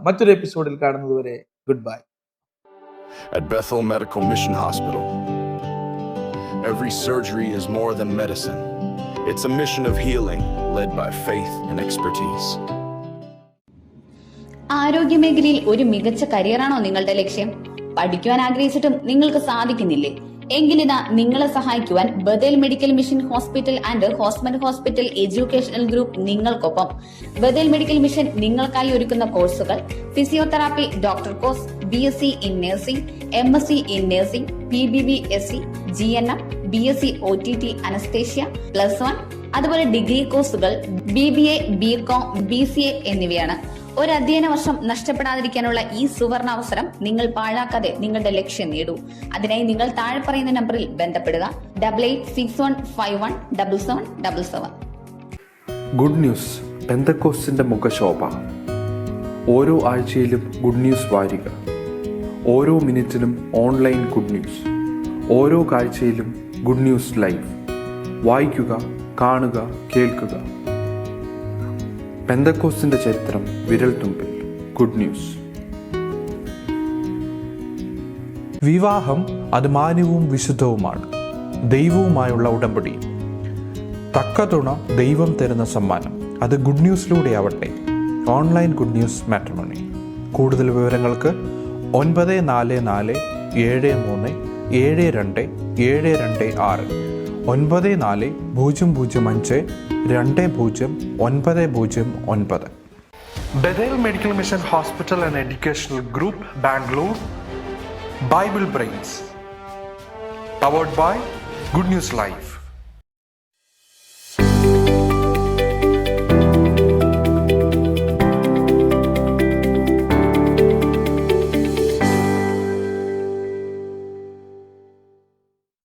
മറ്റൊരു എപ്പിസോഡിൽ കാണുന്നതുവരെ goodbye. At Bethel Medical Mission Hospital, every surgery is more than medicine. It's a mission of healing led by faith and expertise. ആരോഗ്യമേഖലയിൽ ഒരു മികച്ച കരിയറാണോ നിങ്ങളുടെ ലക്ഷ്യം? പഠിക്കുവാൻ ആഗ്രഹിച്ചിട്ടും നിങ്ങൾക്ക് സാധിക്കുന്നില്ലേ? എങ്കിലിതാ നിങ്ങളെ സഹായിക്കുവാൻ Bethel medical mission hospital and ഹോസ്മൻ ഹോസ്പിറ്റൽ എഡ്യൂക്കേഷണൽ ഗ്രൂപ്പ് നിങ്ങൾക്കൊപ്പം. ബഥേൽ മെഡിക്കൽ മിഷൻ നിങ്ങൾക്കായി ഒരുക്കുന്ന കോഴ്സുകൾ: physiotherapy doctor course, BSc in nursing, MSc in nursing, PBBSc, GNM, BSc OTT anaesthesia +1, അതുപോലെ ഡിഗ്രി കോഴ്സുകൾ BBA, BCom, BCA എന്നിവയാണ്. ഒരു അധ്യയന വർഷം നഷ്ടപ്പെടാതിരിക്കാനുള്ള ഈ സുവർണ അവസരം നിങ്ങൾ പാഴാക്കാതെ നിങ്ങളുടെ ലക്ഷ്യം നേടൂ. അതിനായി നിങ്ങൾ താഴെ പറയുന്ന നമ്പറിൽ ബന്ധപ്പെടുക: 8861517777. ഗുഡ് ന്യൂസ് പെന്തക്കോസ്റ്റിന്റെ മുഖശോഭ. ഓരോ ആഴ്ചയിലും ഗുഡ് ന്യൂസ് വാരിക, ഓരോ മിനിറ്റിനും ഓൺലൈൻ ഗുഡ് ന്യൂസ്, ഓരോ കാഴ്ചയിലും ഗുഡ് ന്യൂസ് ലൈവ്. വായിക്കുക, കാണുക, കേൾക്കുക. പെന്തക്കോസ്റ്റിന്റെ ചരിത്രം വിരൽത്തുമ്പിൽ. Good news. വിവാഹം അത് മാന്യവും വിശുദ്ധവുമാണ്, ദൈവവുമായുള്ള ഉടമ്പടി. തക്ക തുണ ദൈവം തരുന്ന സമ്മാനം. അത് ഗുഡ് ന്യൂസിലൂടെ ആവട്ടെ. Online good news matrimony. കൂടുതൽ വിവരങ്ങൾക്ക് 9473727226 9400520909. Bethel Medical Mission Hospital and Educational Group, Bangalore. Bible Brains. Powered by Good News Live.